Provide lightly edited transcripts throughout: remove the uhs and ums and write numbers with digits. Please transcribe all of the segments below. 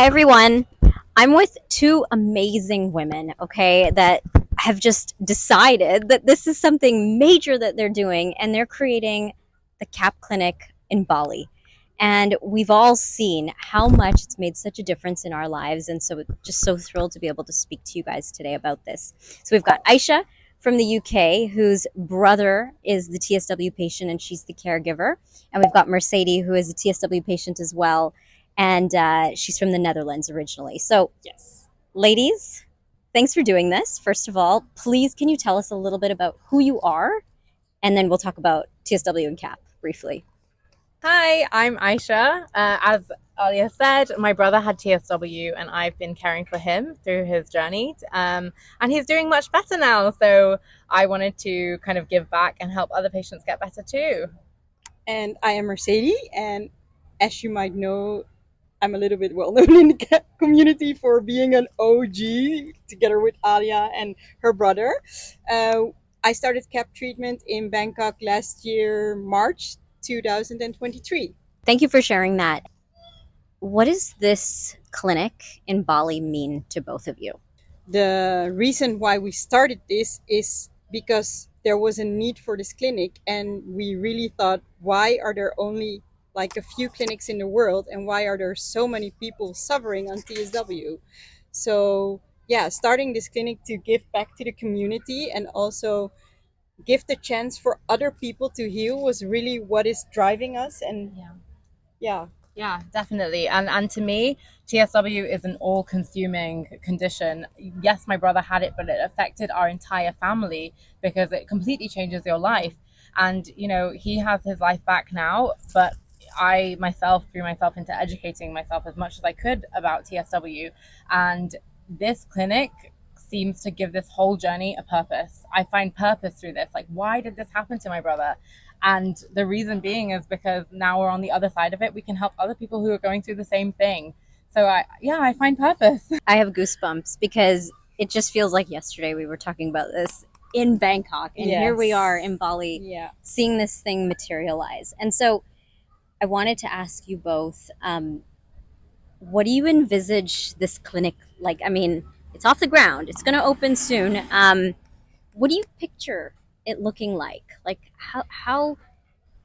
Hi, everyone. I'm with two amazing women, okay, that have just decided that this is something major that they're doing, and they're creating the CAP Clinic in Bali. And we've all seen how much it's made such a difference in our lives. And so, just so thrilled to be able to speak to you guys today about this. So, we've got Aisha from the UK, whose brother is the TSW patient, and she's the caregiver. And we've got Mercedy, who is a TSW patient as well, and she's from the Netherlands originally. So, Yes. ladies, thanks for doing this. First of all, please, can you tell us a little bit about who you are, and then we'll talk about TSW and CAP briefly. Hi, I'm Aisha. As Alia said, my brother had TSW and I've been caring for him through his journey. And he's doing much better now. So I wanted to kind of give back and help other patients get better too. And I am Mercedy, and as you might know, I'm a little bit well known in the community for being an OG together with Alia and her brother. Uh, I started CAP treatment in Bangkok last year, March 2023. Thank you for sharing that. What does this clinic in Bali mean to both of you? The reason why we started this is because there was a need for this clinic, and we really thought, why are there only like a few clinics in the world, and why are there so many people suffering on TSW? So yeah, starting this clinic to give back to the community and also give the chance for other people to heal was really what is driving us. And Yeah. yeah, Yeah, definitely. And to me, TSW is an all-consuming condition. Yes, my brother had it, but it affected our entire family because it completely changes your life. And he has his life back now, but I myself threw myself into educating myself as much as I could about TSW, and this clinic seems to give this whole journey a purpose. I find purpose through this. Like, why did this happen to my brother? And the reason being is because now we're on the other side of it. We can help other people who are going through the same thing. So I find purpose. I have goosebumps because it just feels like yesterday we were talking about this in Bangkok, and here we are in Bali yeah. seeing this thing materialize. And so I wanted to ask you both, what do you envisage this clinic like? I mean, it's off the ground, it's going to open soon. What do you picture it looking like? Like, how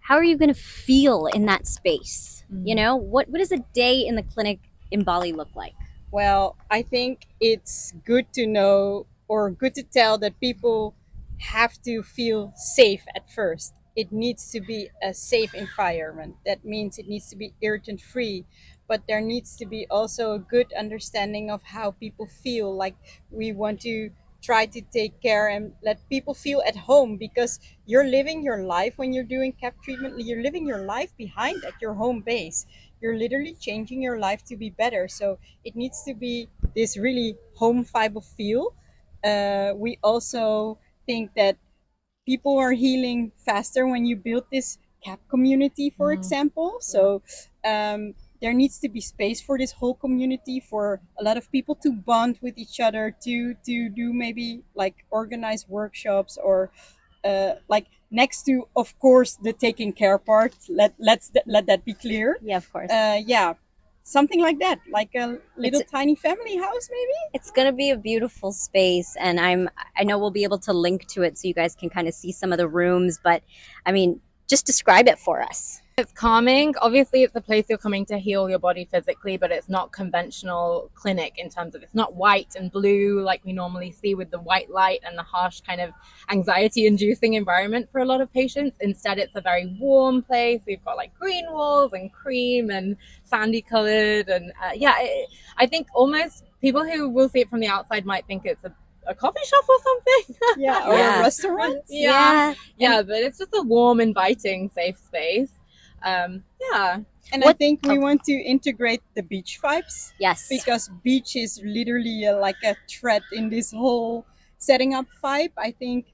are you going to feel in that space? You know, what does a day in the clinic in Bali look like? Well, I think it's good to know or good to tell that people have to feel safe at first. It needs to be a safe environment. That means it needs to be irritant free, but there needs to be also a good understanding of how people feel. Like, we want to try to take care and let people feel at home, because you're living your life when you're doing CAP treatment. You're living your life behind at your home base. You're literally changing your life to be better. So it needs to be this really home vibe of feel. We also think that people are healing faster when you build this CAP community, for example. So there needs to be space for this whole community, for a lot of people to bond with each other, to do maybe like organize workshops, or like, next to, of course, the taking care part. Let that be clear. Yeah, of course. Yeah, something like that, like a little It's tiny family house, maybe. it's going to be a beautiful space, and I know we'll be able to link to it so you guys can kind of see some of the rooms, but I mean, just describe it for us. It's calming. Obviously, it's a place you're coming to heal your body physically, but it's not conventional clinic in terms of it's not white and blue like we normally see with the white light and the harsh kind of anxiety-inducing environment for a lot of patients. Instead, it's a very warm place. We've got like green walls and cream and sandy colored, and I think almost people who will see it from the outside might think it's a coffee shop or something. Yeah, or Yeah. a restaurant. Yeah, but it's just a warm, inviting, safe space. Yeah. And I What? think we want to integrate the beach vibes, Yes. because beach is literally like a thread in this whole setting up vibe. I think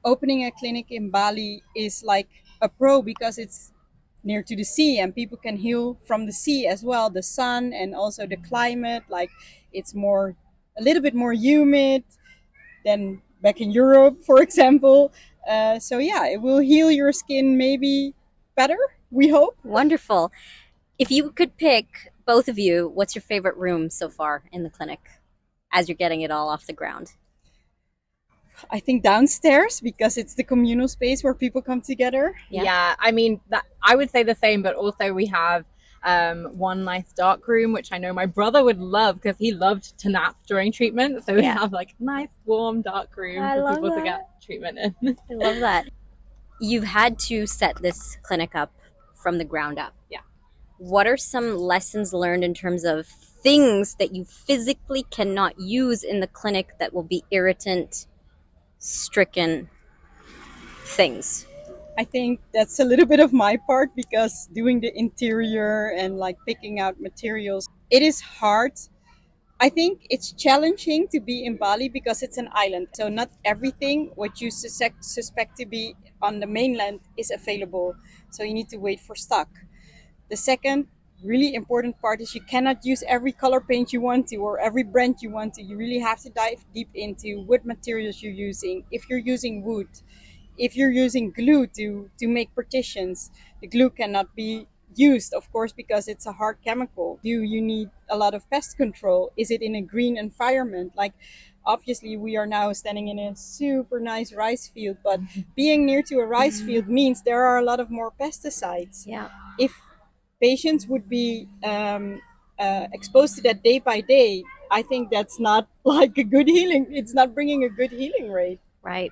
opening a clinic in Bali is like a pro, because it's near to the sea and people can heal from the sea as well, the sun, and also the climate. Like, it's more, a little bit more humid than back in Europe, for example. So yeah, it will heal your skin maybe better, we hope. Wonderful. If you could pick both of you, what's your favorite room so far in the clinic as you're getting it all off the ground? I think downstairs, because it's the communal space where people come together. Yeah, I mean, that I would say the same, but also we have one nice dark room, which I know my brother would love because he loved to nap during treatment. So we Yeah. have like a nice warm dark room I for love people to that. get treatment in. I love that. You've had to set this clinic up from the ground up. Yeah. What are some lessons learned in terms of things that you physically cannot use in the clinic that will be irritant stricken things? I think that's a little bit of my part, because doing the interior and like picking out materials, it is hard. I think it's challenging to be in Bali because it's an island. So not everything what you suspect to be on the mainland is available. So you need to wait for stock. The second really important part is you cannot use every color paint you want to or every brand you want to. You really have to dive deep into what materials you're using. If you're using wood, if you're using glue to make partitions, the glue cannot be used, of course, because it's a hard chemical. You need a lot of pest control. Is it in a green environment? Like, obviously we are now standing in a super nice rice field, but being near to a rice field means there are a lot of more pesticides. Yeah. If patients would be exposed to that day by day, I think that's not like a good healing. It's not bringing a good healing rate. Right.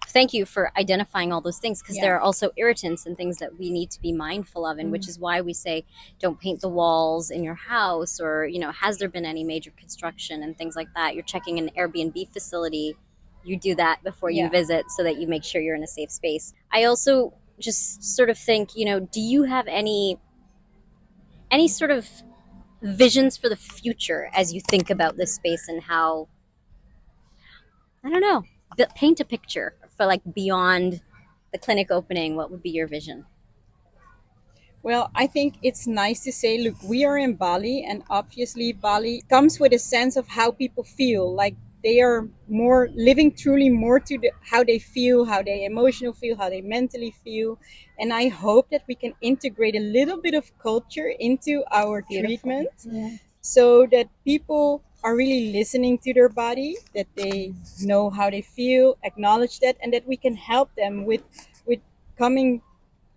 Thank you for identifying all those things, because Yeah. there are also irritants and things that we need to be mindful of, and which is why we say don't paint the walls in your house, or has there been any major construction and things like that. You're checking an Airbnb facility, you do that before you Yeah. visit so that you make sure you're in a safe space. I also just sort of think, do you have any sort of visions for the future as you think about this space and how, I don't know, paint a picture for like beyond the clinic opening? What would be your vision? Well, I think it's nice to say, look, we are in Bali, and obviously Bali comes with a sense of how people feel. Like they are more living truly more to how they feel, how they emotional feel, how they mentally feel. And I hope that we can integrate a little bit of culture into our treatment, so that people are really listening to their body, that they know how they feel, acknowledge that, and that we can help them with coming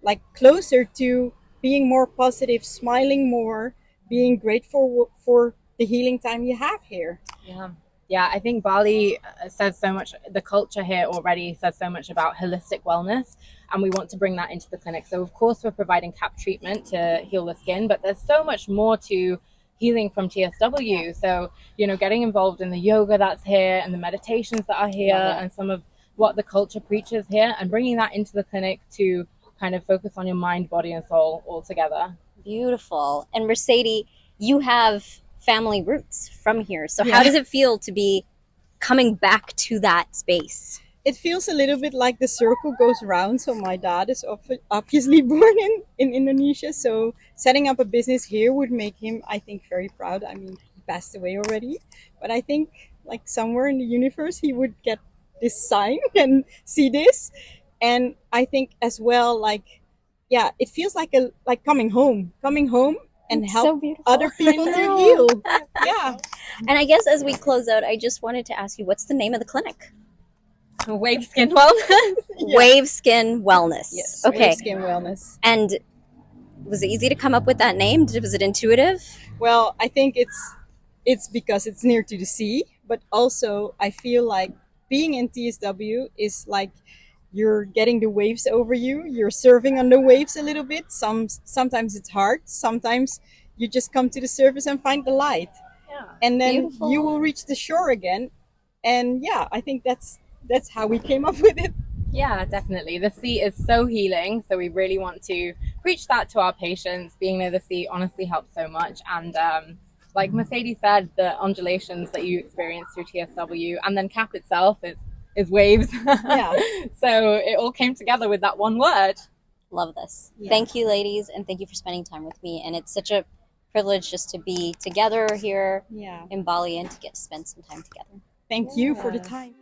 like closer to being more positive, smiling more, being grateful for the healing time you have here. Yeah, I think Bali says so much. The culture here already says so much about holistic wellness, and we want to bring that into the clinic. So, of course, we're providing cap treatment to heal the skin, but there's so much more to healing from TSW. So, getting involved in the yoga that's here and the meditations that are here, and some of what the culture preaches here, and bringing that into the clinic to kind of focus on your mind, body, and soul all together. Beautiful. And Mercedy, you have family roots from here. So Yeah. how does it feel to be coming back to that space? It feels a little bit like the circle goes round. So my dad is obviously born in Indonesia. So setting up a business here would make him, I think, very proud. I mean, he passed away already, but I think like somewhere in the universe, he would get this sign and see this. And I think as well, like, yeah, it feels like coming home and It's help so beautiful. other people I to know. heal. Yeah. And I guess as we close out, I just wanted to ask you, what's the name of the clinic? Wave Skin Wellness. Yeah. Wave Skin Wellness. Yes. Okay. Wave Skin Wellness. And was it easy to come up with that name? Was it intuitive? Well, I think it's because it's near to the sea, but also I feel like being in TSW is like you're getting the waves over you. You're surfing on the waves a little bit. Sometimes it's hard. Sometimes you just come to the surface and find the light, and then Beautiful. you will reach the shore again. And yeah, I think that's how we came up with it. Yeah, definitely. The sea is so healing. So we really want to preach that to our patients. Being near the sea honestly helps so much. And like Mercedes said, the undulations that you experience through TSW, and then CAP itself is waves. Yeah. So it all came together with that one word. Love this. Yeah. Thank you, ladies, and thank you for spending time with me. And it's such a privilege just to be together here Yeah. in Bali and to get to spend some time together. Thank you for the time.